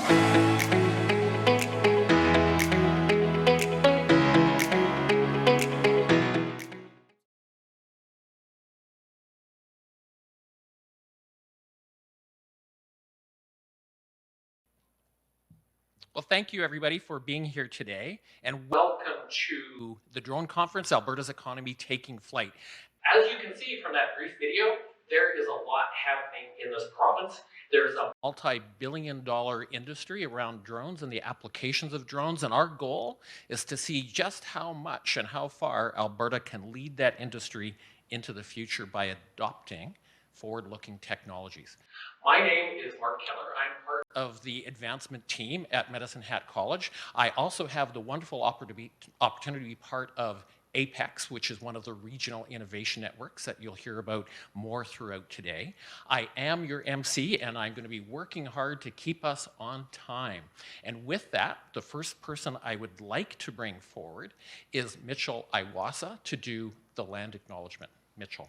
Well, thank you everybody for being here today, and welcome to the Drone Conference, Alberta's Economy Taking Flight. As you can see from that brief video, there is a lot happening in this province. There's a multi-billion-dollar industry around drones and the applications of drones, and our goal is to see just how much and how far Alberta can lead that industry into the future by adopting forward-looking technologies. My name is Mark Keller. I'm part of the advancement team at Medicine Hat College. I also have the wonderful opportunity to be part of APEX, which is one of the regional innovation networks that you'll hear about more throughout today. I am your MC, and I'm going to be working hard to keep us on time. And with that, the first person I would like to bring forward is Mitchell Iwasa to do the land acknowledgement. Mitchell.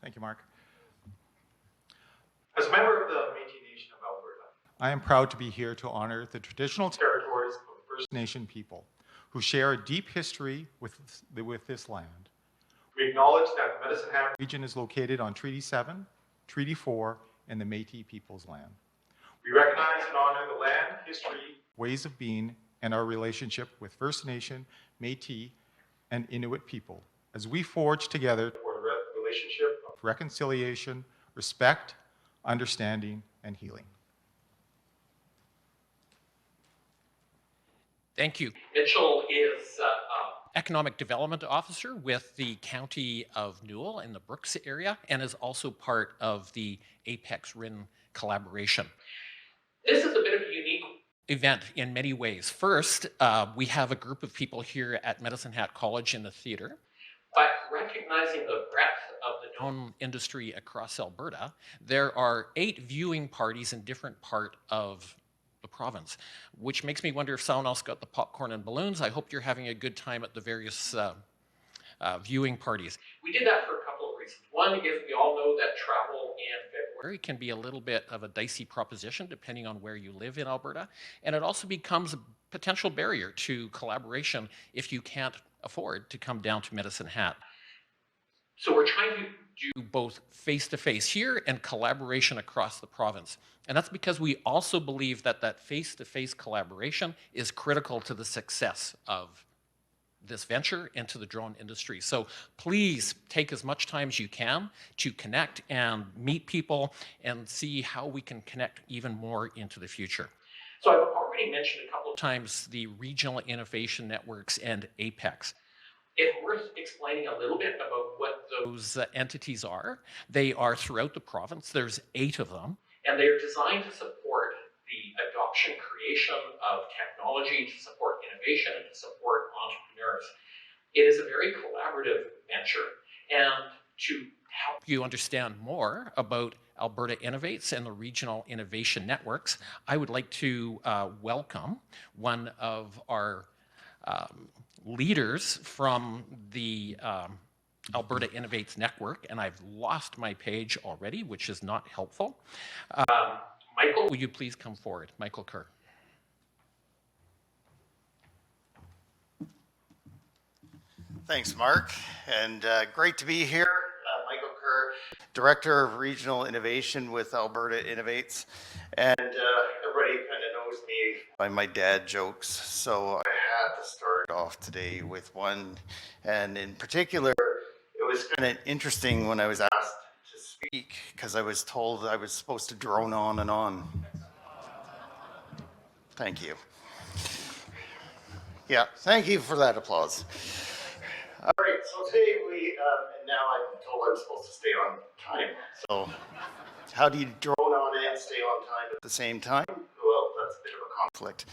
Thank you, Mark. As a member of the Métis Nation of Alberta, I am proud to be here to honor the traditional territories of First Nation people who share a deep history with this land. we acknowledge that the Medicine Hat The region is located on Treaty 7, Treaty 4, and the Métis people's land. we recognize and honor the land, history, Ways of being and our relationship with First Nation, Métis, and Inuit people as we forge together for a relationship of reconciliation, respect, understanding, and healing. Thank you. Mitchell is Economic Development Officer with the County of Newell in the Brooks area and is also part of the APEX RIN collaboration. This is a bit of a unique event in many ways. First, we have a group of people here at Medicine Hat College in the theater. But recognizing the breadth of the drone industry across Alberta, there are 8 viewing parties in different parts of the province, which makes me wonder if someone else got the popcorn and balloons. I hope you're having a good time at the various viewing parties. We did that for a couple of reasons. One is we all know that travel in February can be a little bit of a dicey proposition depending on where you live in Alberta, and it also becomes a potential barrier to collaboration if you can't afford to come down to Medicine Hat. So we're trying to do both face-to-face here and collaboration across the province. And that's because we also believe that that face-to-face collaboration is critical to the success of this venture into the drone industry. So please take as much time as you can to connect and meet people and see how we can connect even more into the future. So I've already mentioned a couple of times the Regional Innovation Networks and APEX. It's worth explaining a little bit about what those entities are. They are throughout the province. There's 8 of them, and they are designed to support the adoption, creation of technology, to support innovation, and to support entrepreneurs. It is a very collaborative venture, and to help you understand more about Alberta Innovates and the Regional Innovation Networks, I would like to welcome one of our leaders from the Alberta Innovates Network, and I've lost my page already, which is not helpful. Michael, will you please come forward? Michael Kerr. Thanks, Mark, and great to be here. Michael Kerr, Director of Regional Innovation with Alberta Innovates, and everybody kind of knows me by my dad jokes, so I had to start off today with one, and in particular, it was kind of interesting when I was asked to speak, because I was told I was supposed to drone on and on. Thank you. Yeah, thank you for that applause. All right, so today and now I'm told I'm supposed to stay on time. So how do you drone on and stay on time at the same time? Well, that's a bit of a conflict.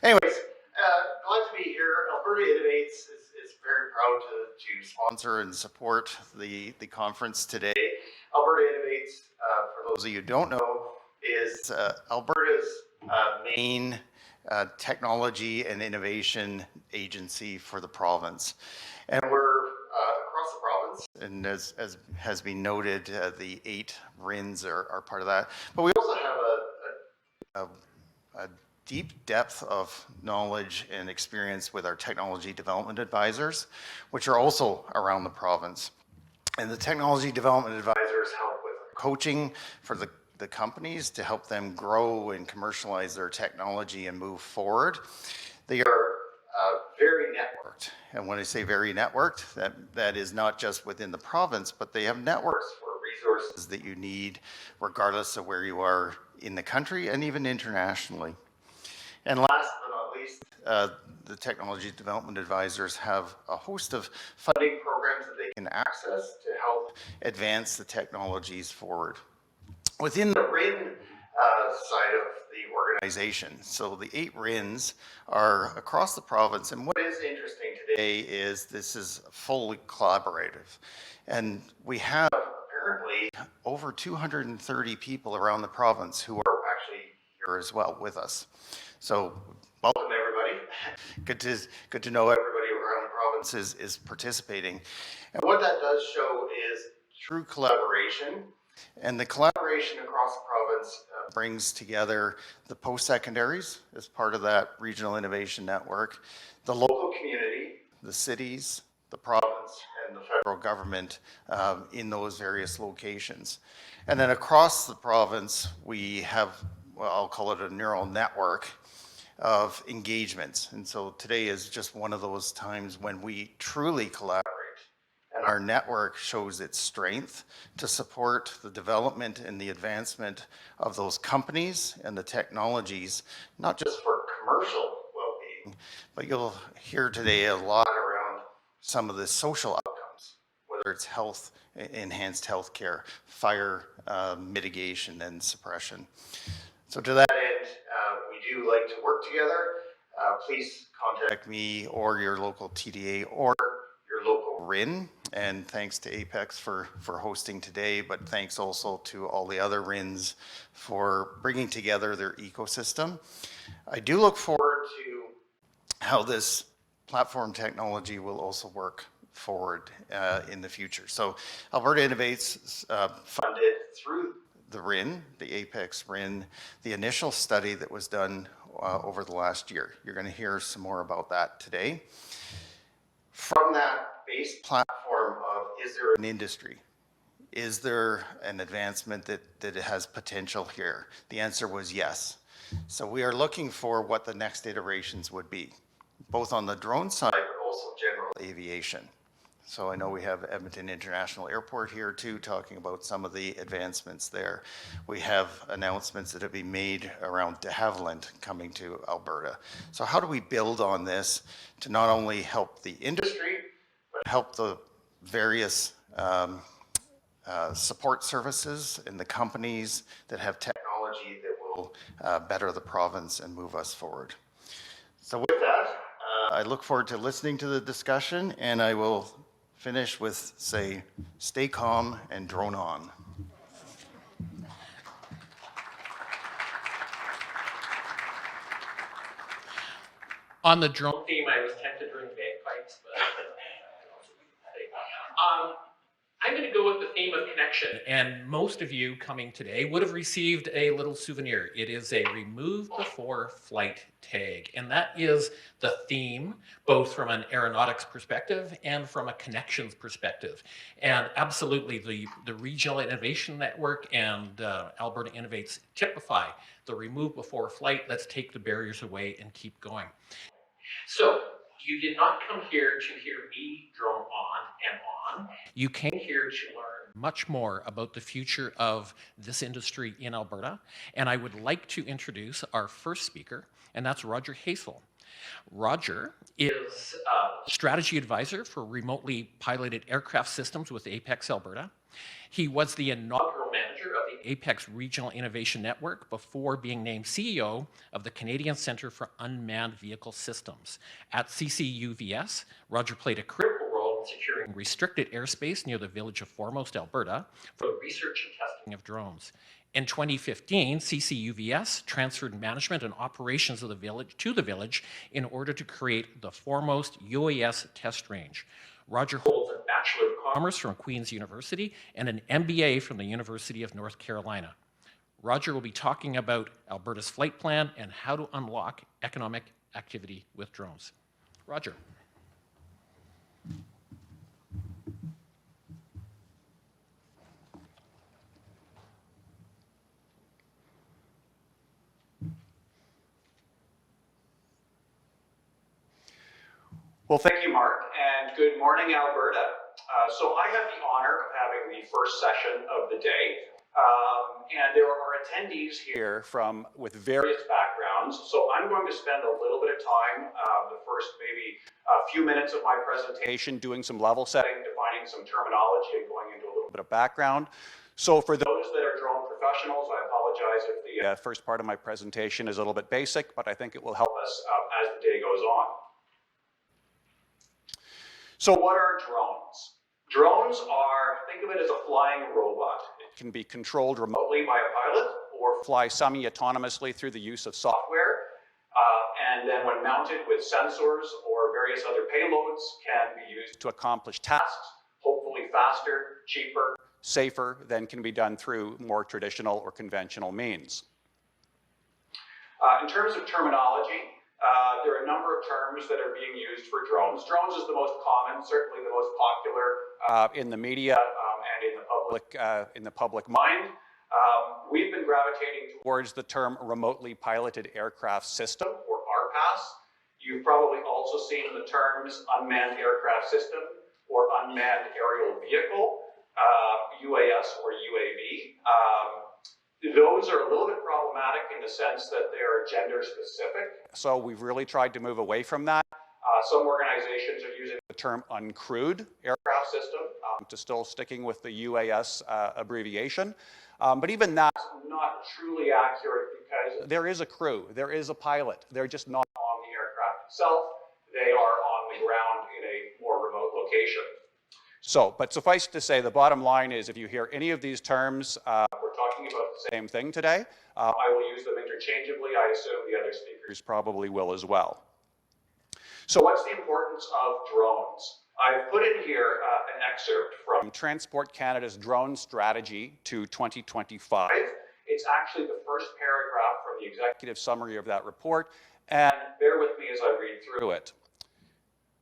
Anyways, glad to be here. Alberta Innovates is very proud to sponsor and support the conference today. Alberta Innovates, for those of you who don't know, is Alberta's main technology and innovation agency for the province. And we're across the province. province, and as has been noted, the 8 RINs are part of that. But we also have a deep depth of knowledge and experience with our technology development advisors, which are also around the province. And the technology development advisors help with coaching for the companies to help them grow and commercialize their technology and move forward. They are very networked. And when I say very networked, that is not just within the province, but they have networks for resources that you need regardless of where you are in the country and even internationally. And last but not least, the technology development advisors have a host of funding programs that they can access to help advance the technologies forward. Within the RIN side of the organization, so the 8 RINs are across the province, and what is interesting today is this is fully collaborative. And we have apparently over 230 people around the province who are actually here as well with us. So welcome everybody. Good to know everybody around the province is participating. And what that does show is true collaboration. And the collaboration across the province brings together the post-secondaries as part of that Regional Innovation Network, the local community, the cities, the province, and the federal government in those various locations. And then across the province, we have, well, I'll call it a neural network of engagements. And so today is just one of those times when we truly collaborate. And our network shows its strength to support the development and the advancement of those companies and the technologies, not just for commercial well-being, but you'll hear today a lot around some of the social outcomes, whether it's health, enhanced health care, fire mitigation and suppression. So to that end, we do like to work together. Please contact me or your local TDA or your local RIN. And thanks to APEX for hosting today, but thanks also to all the other RINs for bringing together their ecosystem. I do look forward to how this platform technology will also work forward in the future. So Alberta Innovates funded through the RIN, the APEX RIN, the initial study that was done over the last year. You're going to hear some more about that today. From that base platform of, is there an industry? Is there an advancement that has potential here? The answer was yes. So we are looking for what the next iterations would be, both on the drone side, but also general aviation. So I know we have Edmonton International Airport here too, talking about some of the advancements there. We have announcements that have been made around de Havilland coming to Alberta. So how do we build on this to not only help the industry, but help the various support services and the companies that have technology that will better the province and move us forward. So with that, I look forward to listening to the discussion, and I will finish with, say, stay calm and drone on. On the drone theme, I was tempted to bring bagpipes, but I'm going to go with the theme of connection. And most of you coming today would have received a little souvenir. It is a remove before flight tag. And that is the theme, both from an aeronautics perspective and from a connections perspective. And absolutely, the Regional Innovation Network and Alberta Innovates typify the remove before flight. Let's take the barriers away and keep going. So you did not come here to hear me drone on and on. You came here to learn much more about the future of this industry in Alberta. And I would like to introduce our first speaker, and that's Roger Haessel. Roger is a strategy advisor for remotely piloted aircraft systems with APEX Alberta. He was the inaugural manager of the APEX Regional Innovation Network before being named CEO of the Canadian Centre for Unmanned Vehicle Systems. At CCUVS, Roger played a critical role in securing restricted airspace near the village of Foremost, Alberta, for the research and testing of drones. In 2015, CCUVS transferred management and operations of the village to the village in order to create the Foremost UAS test range. Roger holds a Bachelor of Commerce from Queen's University and an MBA from the University of North Carolina. Roger will be talking about Alberta's flight plan and how to unlock economic activity with drones. Roger. Well, thank you, Mark, and good morning, Alberta. So I have the honor of having the first session of the day, and there are attendees here with various backgrounds. So I'm going to spend a little bit of time, the first maybe a few minutes of my presentation, doing some level setting, defining some terminology, and going into a little bit of background. So for those that are drone professionals, I apologize if the first part of my presentation is a little bit basic, but I think it will help us as the day goes on. So what are drones? Drones are, think of it as a flying robot. It can be controlled remotely by a pilot or fly semi-autonomously through the use of software. And then when mounted with sensors or various other payloads can be used to accomplish tasks, hopefully faster, cheaper, safer than can be done through more traditional or conventional means. In terms of terminology, there are a number of terms that are being used for drones. Drones is the most common, certainly the most popular in the media and in the public mind. We've been gravitating towards the term remotely piloted aircraft system, or RPAS. You've probably also seen the terms unmanned aircraft system or unmanned aerial vehicle, UAS or UAV. Those are a little bit problematic in the sense that they are gender specific. So we've really tried to move away from that. Some organizations are using the term uncrewed aircraft system to still sticking with the UAS abbreviation. But even that's not truly accurate because there is a crew, there is a pilot. They're just not on the aircraft itself. They are on the ground in a more remote location. So, but suffice to say, the bottom line is if you hear any of these terms, we're talking about the same thing today. I will use them interchangeably. I assume the other speakers probably will as well. So what's the importance of drones? I've put in here an excerpt from Transport Canada's Drone Strategy to 2025. It's actually the first paragraph from the executive summary of that report, and bear with me as I read through it.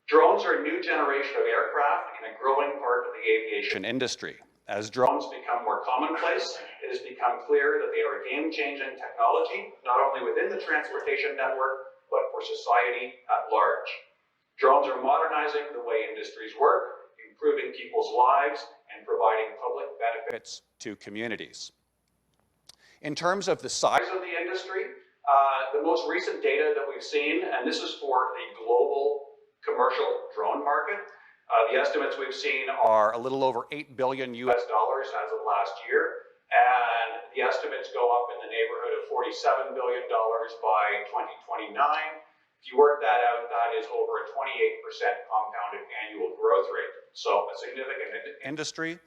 Drones are a new generation of aircraft and a growing part of the aviation industry. As drones become more commonplace, it has become clear that they are a game-changing technology, not only within the transportation network, but for society at large. Drones are modernizing the way industries work, improving people's lives, and providing public benefits to communities. In terms of the size of the industry, the most recent data that we've seen, and this is for the global commercial drone market, the estimates we've seen are a little over $8 billion US as of last year, and the estimates go up in the neighborhood of $47 billion by 2029. If you work that out, that is over a 28% compounded annual growth rate. So a significant industry.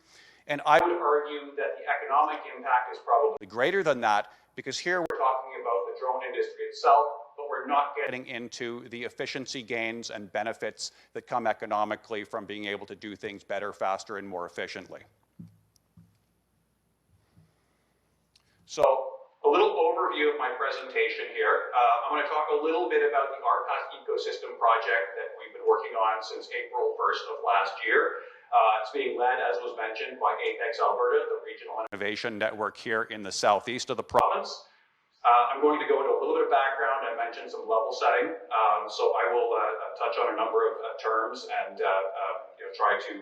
And I would argue that the economic impact is probably greater than that, because here we're talking about the drone industry itself, but we're not getting into the efficiency gains and benefits that come economically from being able to do things better, faster, and more efficiently. So a little overview of my presentation here. I'm going to talk a little bit about the RPAS ecosystem project that we've been working on since April 1st of last year. It's being led, as was mentioned, by APEX Alberta, the Regional Innovation Network here in the southeast of the province. I'm going to go into a little bit of background. I mentioned some level setting, so I will touch on a number of terms and try to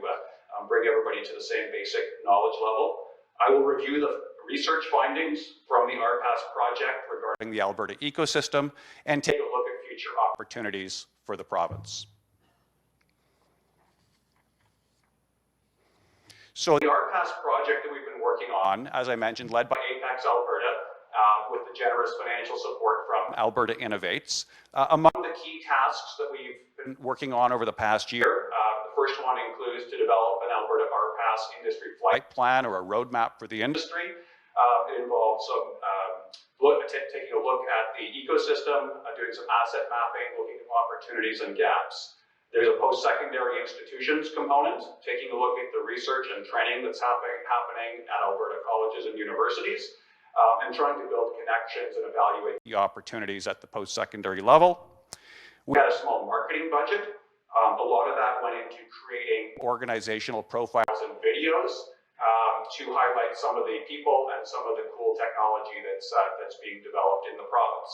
bring everybody to the same basic knowledge level. I will review the research findings from the RPAS project regarding the Alberta ecosystem and take a look at future opportunities for the province. So the RPAS project that we've been working on, as I mentioned, led by APEX Alberta, with the generous financial support from Alberta Innovates. Among the key tasks that we've been working on over the past year, the first one includes to develop an Alberta RPAS industry flight plan or a roadmap for the industry. It involves some taking a look at the ecosystem, doing some asset mapping, looking at opportunities and gaps. There's a post-secondary institutions component, taking a look at the research and training that's happening at Alberta colleges and universities, and trying to build connections and evaluate the opportunities at the post-secondary level. We had a small marketing budget. A lot of that went into creating organizational profiles and videos to highlight some of the people and some of the cool technology that's being developed in the province.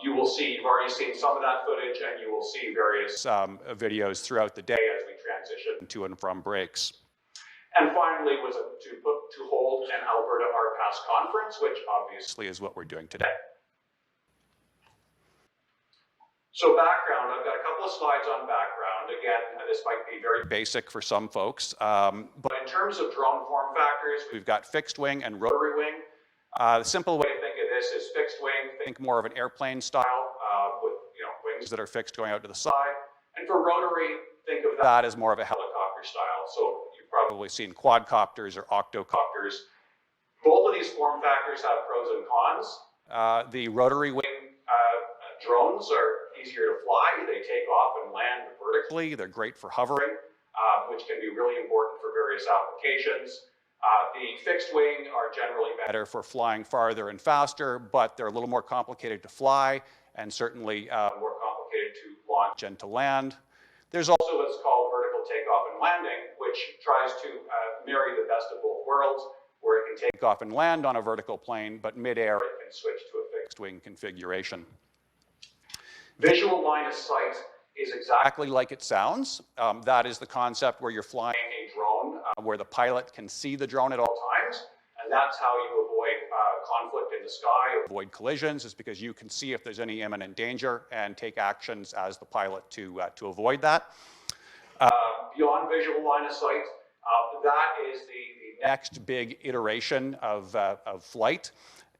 You've already seen some of that footage, and you will see various videos throughout the day as we transition to and from breaks. And finally was to hold an Alberta RPAS conference, which obviously is what we're doing today. So background, I've got a couple of slides on background. Again, this might be very basic for some folks, but in terms of drone form factors, we've got fixed wing and rotary wing. The simple way to think of this is fixed wing, think more of an airplane style with wings that are fixed going out to the side. And for rotary, think of that as more of a helicopter style. So you've probably seen quadcopters or octocopters. Both of these form factors have pros and cons. The rotary wing drones are easier to fly. They take off and land vertically. They're great for hovering, which can be really important for various applications. The fixed wing are generally better for flying farther and faster, but they're a little more complicated to fly and certainly more complicated to launch and to land. There's also what's called vertical takeoff and landing, which tries to marry the best of both worlds, where it can take off and land on a vertical plane, but midair it can switch to a fixed wing configuration. Visual line of sight is exactly like it sounds. That is the concept where you're flying a drone, where the pilot can see the drone at all times, and that's how you avoid conflict in the sky, avoid collisions, is because you can see if there's any imminent danger and take actions as the pilot to avoid that. Beyond visual line of sight, that is the next big iteration of flight.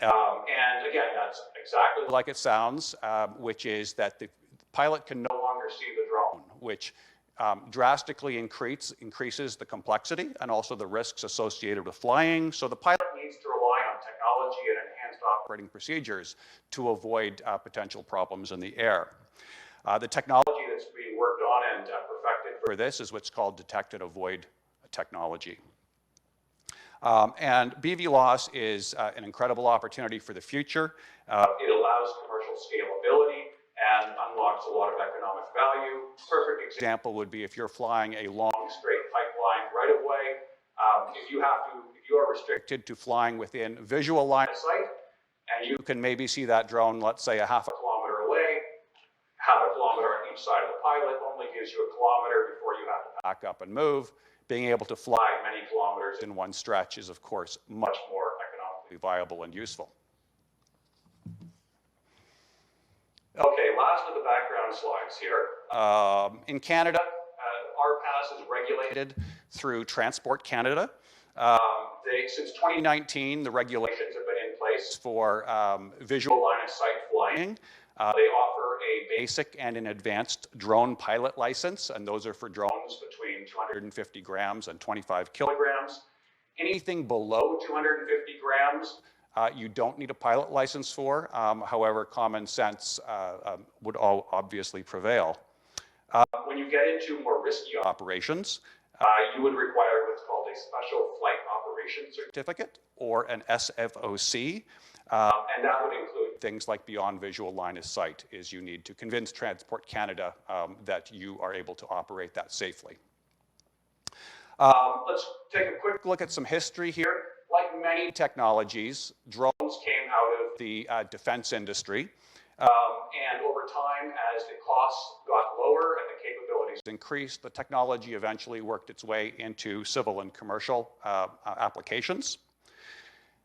And again, that's exactly like it sounds, which is that the pilot can no longer see the drone, which drastically increases the complexity and also the risks associated with flying. So the pilot needs to rely on technology and enhanced operating procedures to avoid potential problems in the air. The technology that's being worked on and perfected for this is what's called detect and avoid technology. And BVLOS is an incredible opportunity for the future. It allows commercial scalability and unlocks a lot of economic value. Perfect example would be if you're flying a long straight pipeline right of way. If you are restricted to flying within visual line of sight, and you can maybe see that drone, let's say, a half a kilometer away, half a kilometer on each side of the pilot only gives you a kilometer before you have to back up and move. Being able to fly many kilometers in one stretch is, of course, much more economically viable and useful. Okay, last of the background slides here. In Canada, RPAS is regulated through Transport Canada. Since 2019, the regulations have been in place for visual line of sight flying. They offer a basic and an advanced drone pilot license, and those are for drones between 250 grams and 25 kilograms. Anything below 250 grams, you don't need a pilot license for. However, common sense would obviously prevail. When you get into more risky operations, you would require what's called a Special Flight Operations Certificate, or an SFOC. And that would include things like beyond visual line of sight, is you need to convince Transport Canada that you are able to operate that safely. Let's take a quick look at some history here. Like many technologies, drones came out of the defense industry. And over time, as the costs got lower and the capabilities increased, the technology eventually worked its way into civil and commercial applications.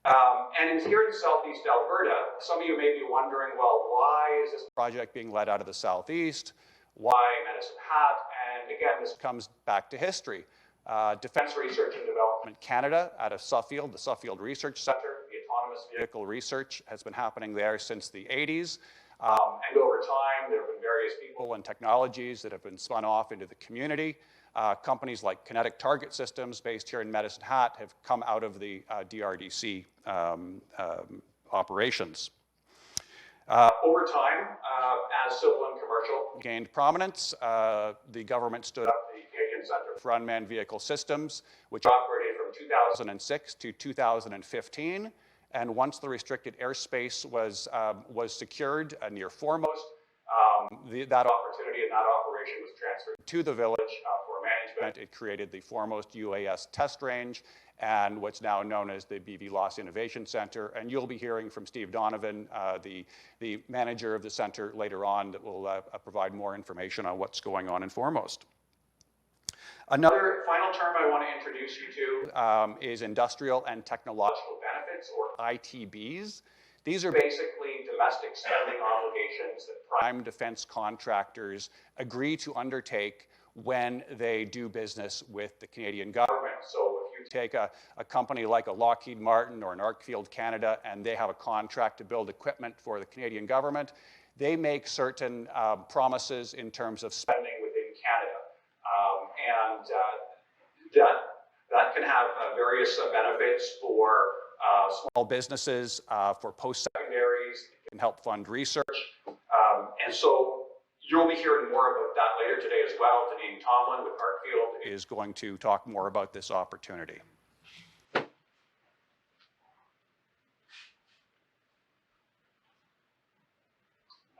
And here in Southeast Alberta, some of you may be wondering, well, why is this project being led out of the Southeast? Why Medicine Hat? And again, this comes back to history. Defense Research and Development Canada out of Suffield, the Suffield Research Center, the autonomous vehicle research has been happening there since the 80s. And over time, there have been various people and technologies that have been spun off into the community. Companies like Kinetic Target Systems, based here in Medicine Hat, have come out of the DRDC operations. Over time, as civil and commercial commercial gained prominence. The government stood up the Canadian Centre for Unmanned Vehicle Systems, which operated from 2006 to 2015. And once the restricted airspace was secured near Foremost, that opportunity and that operation was transferred to the village for management. It created the Foremost UAS test range and what's now known as the BVLOS Innovation Center. And you'll be hearing from Steve Donovan, the manager of the center, later on, that will provide more information on what's going on in Foremost. Another final term I want to introduce you to is industrial and technological benefits, or ITBs. These are basically domestic spending obligations that prime defense contractors agree to undertake when they do business with the Canadian government. So if you take a company like a Lockheed Martin or an Arcfield Canada and they have a contract to build equipment for the Canadian government, they make certain promises in terms of spending within Canada. That can have various benefits for small businesses, for post-secondaries. It can help fund research. And so you'll be hearing more about that later today as well. Deneen Tomlin with Arcfield is going to talk more about this opportunity.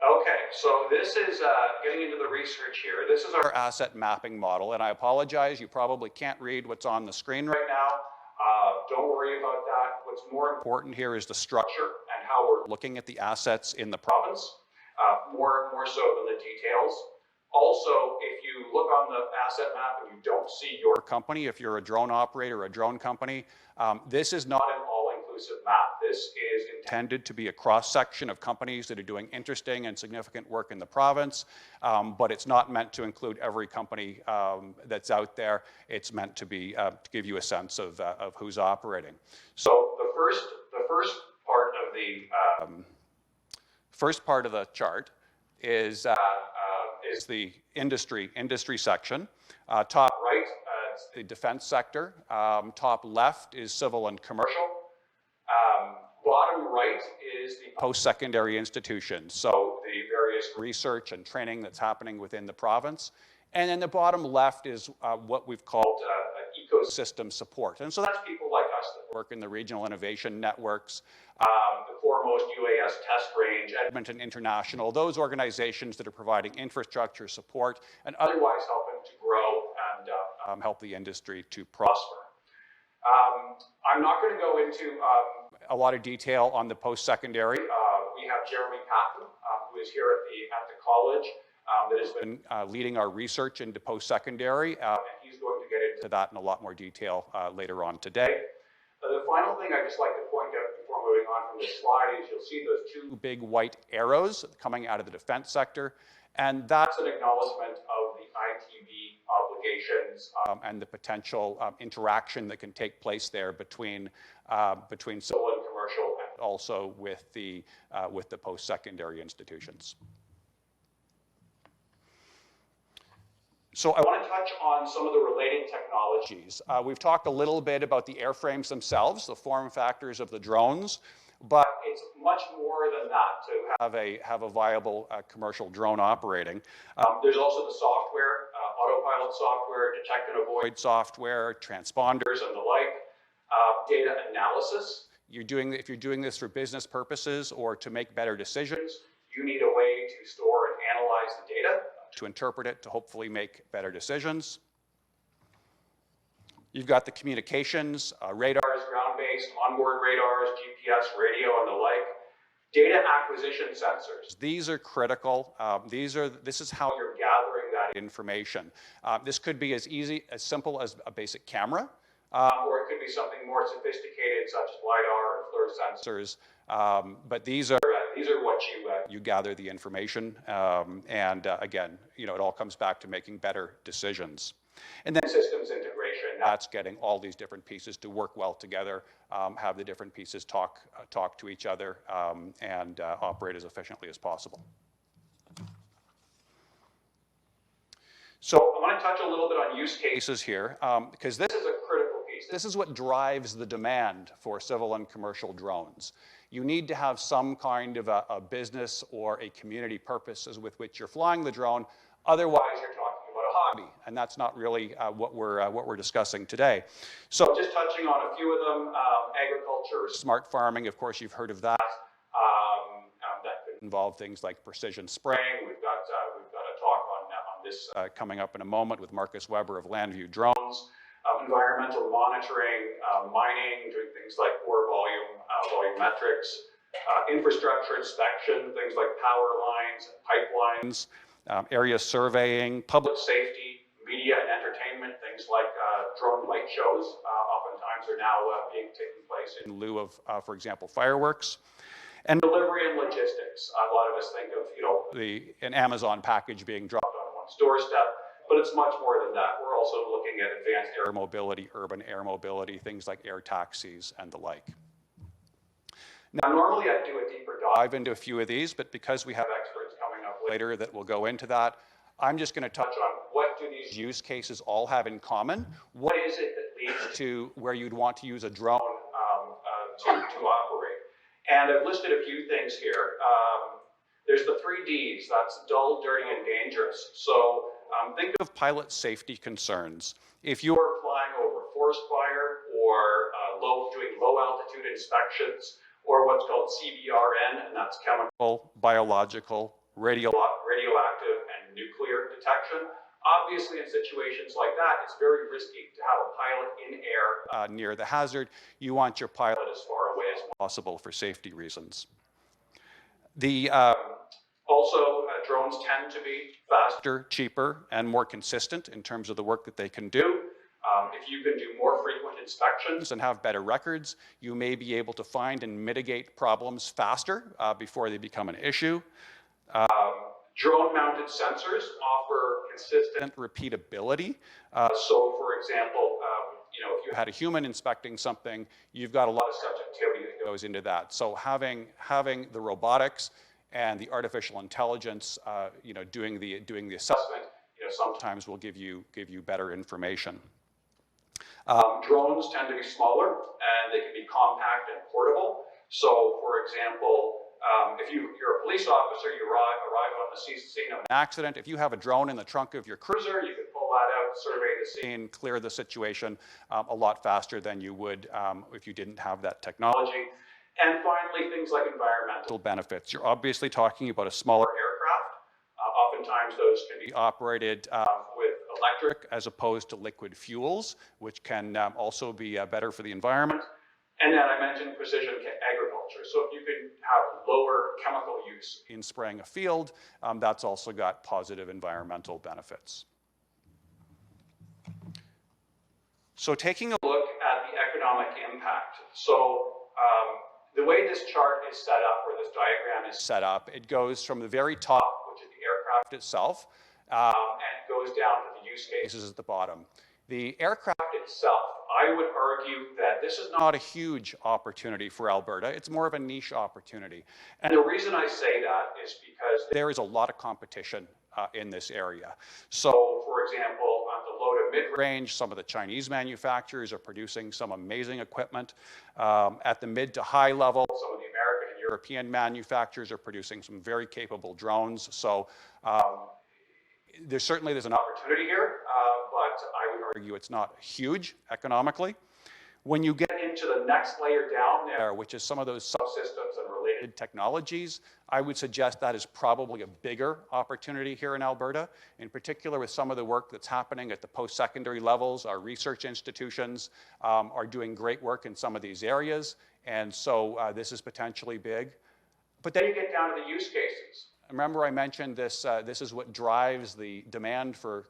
Okay, so this is getting into the research here. This is our asset mapping model, and I apologize, you probably can't read what's on the screen right now. Don't worry about that. What's more important here is the structure and how we're looking at the assets in the province, more so than the details. Also, if you look on the asset map and you don't see your company, if you're a drone operator or a drone company, this is not an all-inclusive map. This is intended to be a cross-section of companies that are doing interesting and significant work in the province, but it's not meant to include every company that's out there. It's meant to be to give you a sense of who's operating. So the first part of the chart is the industry section. Top right, it's the defense sector. Top left is civil and commercial. Bottom right is the post-secondary institutions, so the various research and training that's happening within the province. And then the bottom left is what we've called ecosystem support. And so that's people like us that work in the Regional Innovation Networks, the Foremost UAS test range, Edmonton International, those organizations that are providing infrastructure support and otherwise helping to grow and help the industry to prosper. I'm not going to go into a lot of detail on the post-secondary. We have Jeremy Patton, who is here at the college, that has been leading our research into post-secondary, and he's going to get into that in a lot more detail later on today. The final thing I'd just like to point out before moving on from this slide is you'll see those two big white arrows coming out of the defense sector, and that's an acknowledgement of the ITB obligations and the potential interaction that can take place there between civil and commercial, and also with the post-secondary institutions. So I want to touch on some of the related technologies. We've talked a little bit about the airframes themselves, the form factors of the drones, but it's much more than that to have a viable commercial drone operating. There's also the software, autopilot software, detect and avoid software, transponders and the like, data analysis. If you're doing this for business purposes or to make better decisions, you need a way to store and analyze the data, to interpret it, to hopefully make better decisions. You've got the communications, radars, ground-based, onboard radars, GPS, radio, and the like. Data acquisition sensors. These are critical. This is how you're gathering that information. This could be as simple as a basic camera, or it could be something more sophisticated, such as LiDAR and FLIR sensors. But these are what you gather the information, and again, it all comes back to making better decisions. And then systems integration. That's getting all these different pieces to work well together, have the different pieces talk to each other, and operate as efficiently as possible. So I want to touch a little bit on use cases here, because this is a critical piece. This is what drives the demand for civil and commercial drones. You need to have some kind of a business or a community purposes with which you're flying the drone. Otherwise, you're talking about a hobby, and that's not really what we're discussing today. So just touching on a few of them, agriculture, smart farming, of course, you've heard of that. That could involve things like precision spraying. We've got a talk on this coming up in a moment with Marcus Weber of Landview Drones. Environmental monitoring, mining, doing things like ore volume, volumetrics, infrastructure inspection, things like power lines and pipelines, area surveying, public safety, media and entertainment, things like drone light shows oftentimes are now taking place in lieu of, for example, fireworks. And delivery and logistics. A lot of us think of, an Amazon package being dropped on one's doorstep, but it's much more than that. We're also looking at advanced air mobility, urban air mobility, things like air taxis and the like. Now, normally I'd do a deeper dive into a few of these, but because we have experts coming up later that will go into that, I'm just going to touch on what do these use cases all have in common? What is it that leads to where you'd want to use a drone to operate? And I've listed a few things here. There's the 3 Ds, that's dull, dirty, and dangerous. So think of pilot safety concerns. If you're flying over forest fire or doing low altitude inspections, or what's called CBRN, and that's chemical, biological, radioactive, and nuclear detection. Obviously, in situations like that, it's very risky to have a pilot in air near the hazard. You want your pilot as far away as possible for safety reasons. Drones tend to be faster, cheaper, and more consistent in terms of the work that they can do. If you can do more frequent inspections and have better records, you may be able to find and mitigate problems faster before they become an issue. Drone-mounted sensors offer consistent repeatability. So, for example, if you had a human inspecting something, you've got a lot of subjectivity that goes into that. So having the robotics and the artificial intelligence, doing the assessment, sometimes will give you better information. Drones tend to be smaller, and they can be compact and portable. So, for example, if you're a police officer, you arrive on the scene of an accident. If you have a drone in the trunk of your cruiser, you can pull that out, survey the scene, clear the situation a lot faster than you would if you didn't have that technology. And finally, things like environmental benefits. You're obviously talking about a smaller aircraft. Oftentimes, those can be operated with electric as opposed to liquid fuels, which can also be better for the environment. And then I mentioned precision agriculture. So if you can have lower chemical use in spraying a field, that's also got positive environmental benefits. So taking a look at the economic impact. So the way this chart is set up, or this diagram is set up, it goes from the very top, which is the aircraft itself, and goes down to the use cases at the bottom. The aircraft itself, I would argue that this is not a huge opportunity for Alberta. It's more of a niche opportunity. And the reason I say that is because there is a lot of competition in this area. So, for example, on the low to mid-range, some of the Chinese manufacturers are producing some amazing equipment. At the mid to high level, some of the American and European manufacturers are producing some very capable drones. So there's an opportunity here, but I would argue it's not huge economically. When you get into the next layer down there, which is some of those subsystems and related technologies, I would suggest that is probably a bigger opportunity here in Alberta, in particular with some of the work that's happening at the post-secondary levels. Our research institutions are doing great work in some of these areas, and so this is potentially big. But then you get down to the use cases. Remember I mentioned this, this is what drives the demand for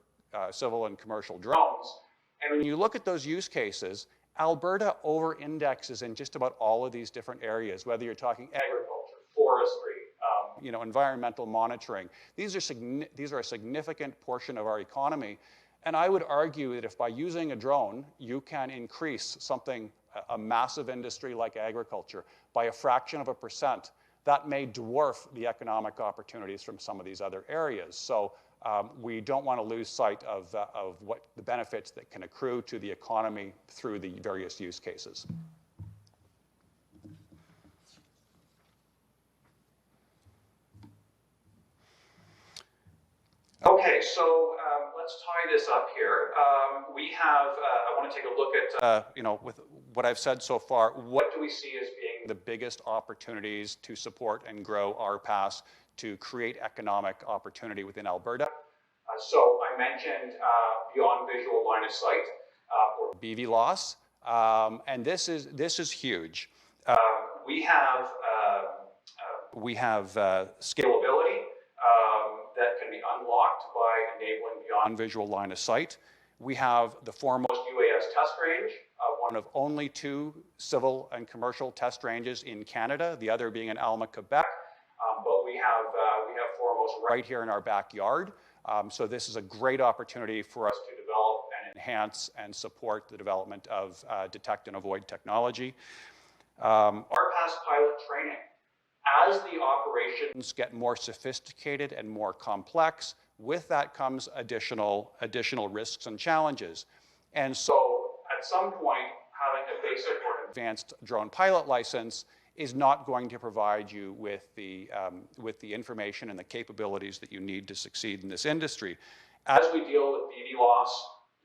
civil and commercial drones. And when you look at those use cases, Alberta over-indexes in just about all of these different areas, whether you're talking agriculture, forestry, environmental monitoring. These are a significant portion of our economy. And I would argue that if by using a drone, you can increase a massive industry like agriculture by a fraction of a %, that may dwarf the economic opportunities from some of these other areas. So we don't want to lose sight of what the benefits that can accrue to the economy through the various use cases. Okay, so let's tie this up here. We have, I want to take a look at, with what I've said so far, what do we see as being the biggest opportunities to support and grow RPAS to create economic opportunity within Alberta? So I mentioned beyond visual line of sight, or BVLOS, and this is huge. We have scalability that can be unlocked by enabling beyond visual line of sight. We have the foremost UAS test range, one of only 2 civil and commercial test ranges in Canada, the other being in Alma, Quebec. But we have foremost right here in our backyard. So this is a great opportunity for us to develop and enhance and support the development of detect and avoid technology. RPAS pilot training. As the operations get more sophisticated and more complex, with that comes additional risks and challenges. And so at some point, having a basic or advanced drone pilot license is not going to provide you with the information and the capabilities that you need to succeed in this industry. As we deal with BVLOS,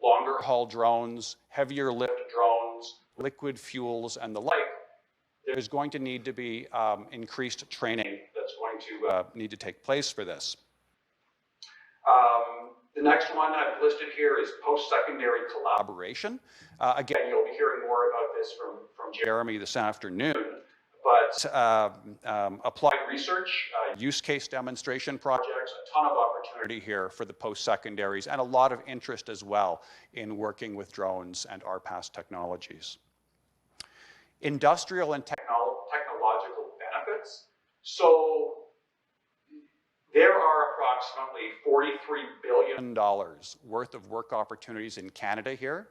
longer haul drones, heavier lift drones, liquid fuels, and the like, there's going to need to be increased training that's going to need to take place for this. The next one I've listed here is post-secondary collaboration. Again, you'll be hearing more about this from Jeremy this afternoon. But applied research, use case demonstration projects, a ton of opportunity here for the post-secondaries, and a lot of interest as well in working with drones and RPAS technologies. Industrial and technological benefits. So there are approximately $43 billion worth of work opportunities in Canada here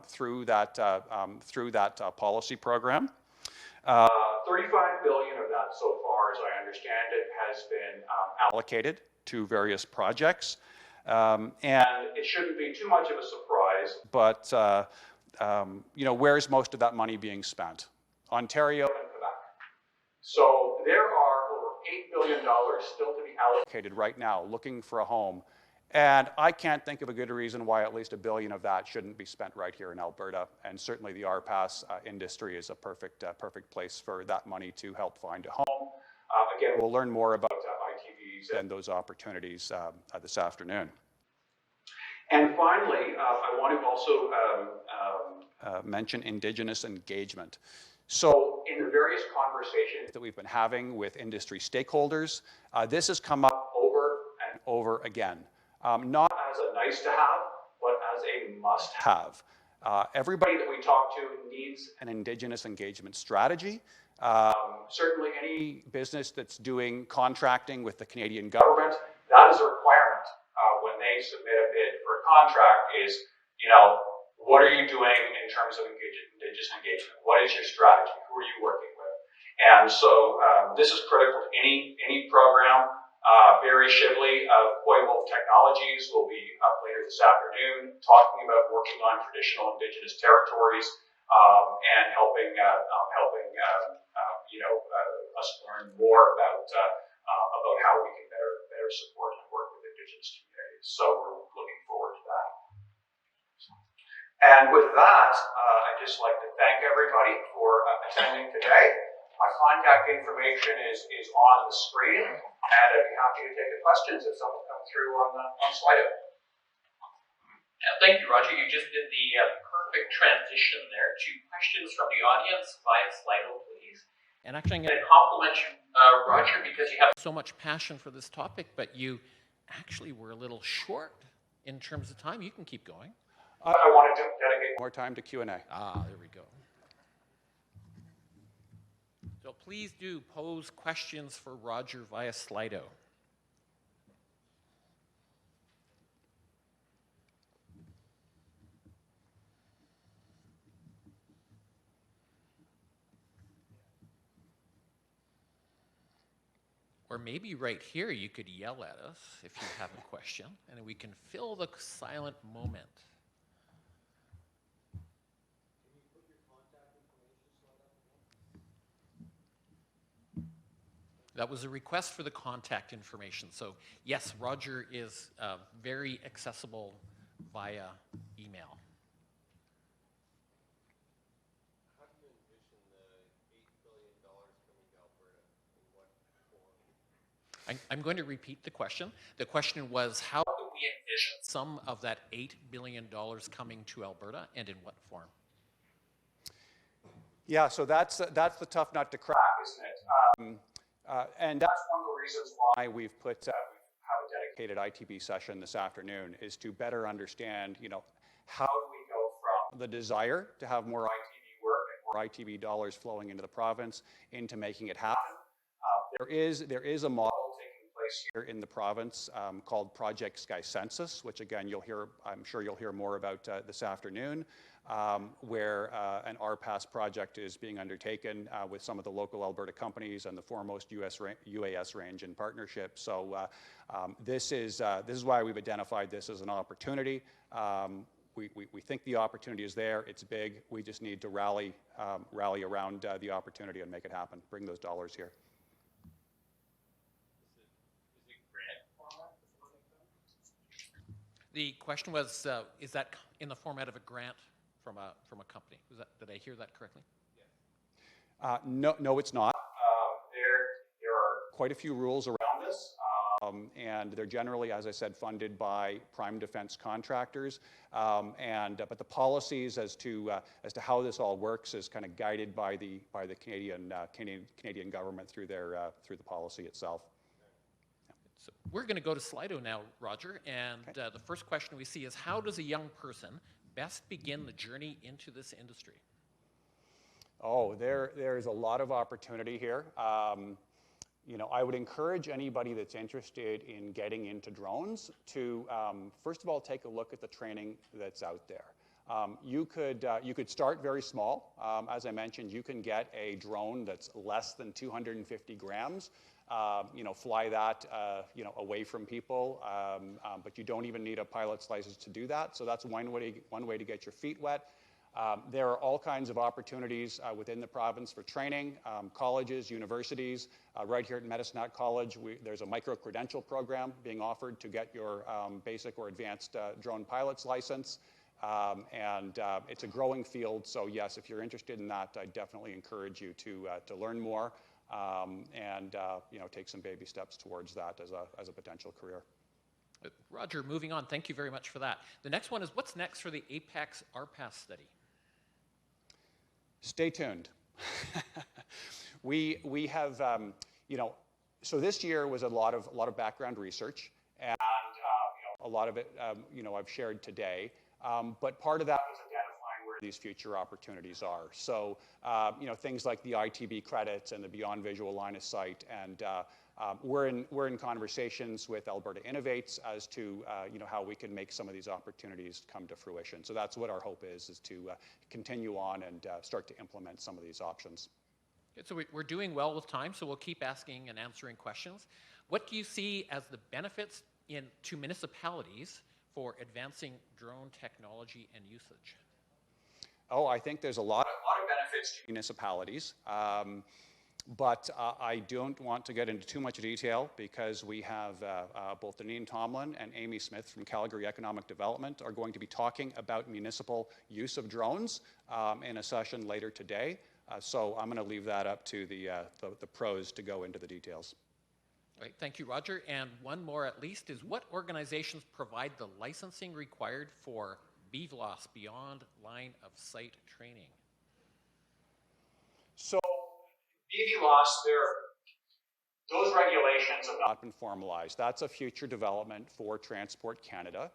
through that policy program. 35 billion of that so far, as I understand it, has been allocated to various projects. And it shouldn't be too much of a surprise, but where's most of that money being spent? Ontario and Quebec. So there are over $8 billion still to be allocated right now looking for a home. And I can't think of a good reason why at least $1 billion of that shouldn't be spent right here in Alberta. And certainly the RPAS industry is a perfect place for that money to help find a home. Again, we'll learn more about ITVs and those opportunities this afternoon. And finally, I want to also mention Indigenous engagement. So in the various conversations that we've been having with industry stakeholders, this has come up over and over again. Not as a nice to have, but as a must have. Everybody that we talk to needs an Indigenous engagement strategy. Certainly any business that's doing contracting with the Canadian government, that is a requirement when they submit a bid for a contract is, what are you doing in terms of Indigenous engagement? What is your strategy? Who are you working with? And so this is critical to any program. Barry Shively of Koi Wolf Technologies will be up later this afternoon talking about working on traditional Indigenous territories and helping us learn more about how we can better support and work with Indigenous communities. So we're looking forward to that. And with that, I'd just like to thank everybody for attending today. My contact information is on the screen, and I'd be happy to take the questions if someone comes through on Slido. Thank you, Roger. You just did the perfect transition there to questions from the audience via Slido, please. And actually, I'm going to compliment you, Roger, because you have so much passion for this topic, but you actually were a little short in terms of time. You can keep going. I wanted to dedicate more time to Q&A. There we go. So please do pose questions for Roger via Slido. Or maybe right here you could yell at us if you have a question, and we can fill the silent moment. That was a request for the contact information. So yes, Roger is very accessible via email. How do you envision the $8 billion coming to Alberta? In what form? I'm going to repeat the question. The question was, how do we envision some of that $8 billion coming to Alberta, and in what form? Yeah, so that's the tough nut to crack, isn't it? And that's one of the reasons why we've have a dedicated ITB session this afternoon, is to better understand, how do we go from the desire to have more ITB work and more ITB dollars flowing into the province into making it happen. There is a model taking place here in the province called Project Sky Census, which again I'm sure you'll hear more about this afternoon. Where an RPAS project is being undertaken with some of the local Alberta companies and the foremost UAS range in partnership. So this is why we've identified this as an opportunity. We think the opportunity is there. It's big. We just need to rally around the opportunity and make it happen. Bring those dollars here. Is it grant format? The question was, is that in the format of a grant from a company? Did I hear that correctly? Yes. No, it's not. There are quite a few rules around this, and they're generally, as I said, funded by prime defense contractors. But the policies as to how this all works is kind of guided by the Canadian government through the policy itself. So we're going to go to Slido now, Roger, and okay. The first question we see is, how does a young person best begin the journey into this industry? Oh, there's a lot of opportunity here. I would encourage anybody that's interested in getting into drones to, first of all, take a look at the training that's out there. You could start very small. As I mentioned, you can get a drone that's less than 250 grams. Fly that, away from people, but you don't even need a pilot's license to do that. So that's one way to get your feet wet. There are all kinds of opportunities within the province for training, colleges, universities. Right here at Medicine College, there's a micro-credential program being offered to get your basic or advanced drone pilot's license. It's a growing field, so yes, if you're interested in that, I definitely encourage you to learn more. Take some baby steps towards that as a potential career. Roger, moving on. Thank you very much for that. The next one is, what's next for the APEX RPAS study? Stay tuned. We have, so this year was a lot of background research, and a lot of it, I've shared today. But part of that was identifying where these future opportunities are. So, things like the ITB credits and the beyond visual line of sight, and we're in conversations with Alberta Innovates as to how we can make some of these opportunities come to fruition. So that's what our hope is to continue on and start to implement some of these options. Good, so we're doing well with time, so we'll keep asking and answering questions. What do you see as the benefits to municipalities for advancing drone technology and usage? Oh, I think there's a lot of benefits to municipalities. But I don't want to get into too much detail because we have both Deneen Tomlin and Amy Smith from Calgary Economic Development are going to be talking about municipal use of drones in a session later today. So I'm going to leave that up to the pros to go into the details. Right, thank you, Roger. And one more at least is, what organizations provide the licensing required for BVLOS, Beyond Line of Sight training? So BVLOS, those regulations have not been formalized. That's a future development for Transport Canada.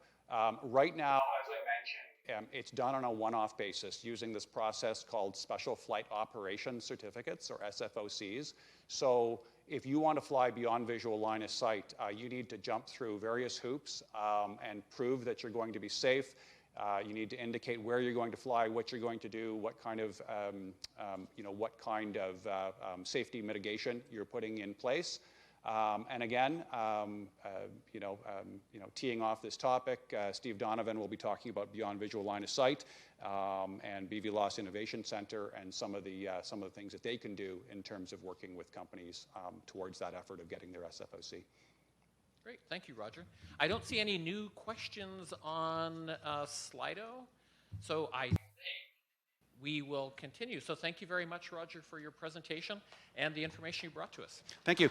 Right now, as I mentioned, it's done on a one-off basis using this process called Special Flight Operations Certificates, or SFOCs. So if you want to fly beyond visual line of sight, you need to jump through various hoops and prove that you're going to be safe. You need to indicate where you're going to fly, what you're going to do, what kind of, safety mitigation you're putting in place. And again, teeing off this topic, Steve Donovan will be talking about Beyond Visual Line of Sight and BVLOS Innovation Center and some of the things that they can do in terms of working with companies towards that effort of getting their SFOC. Great, thank you, Roger. I don't see any new questions on Slido, so I think we will continue. So thank you very much, Roger, for your presentation and the information you brought to us. Thank you.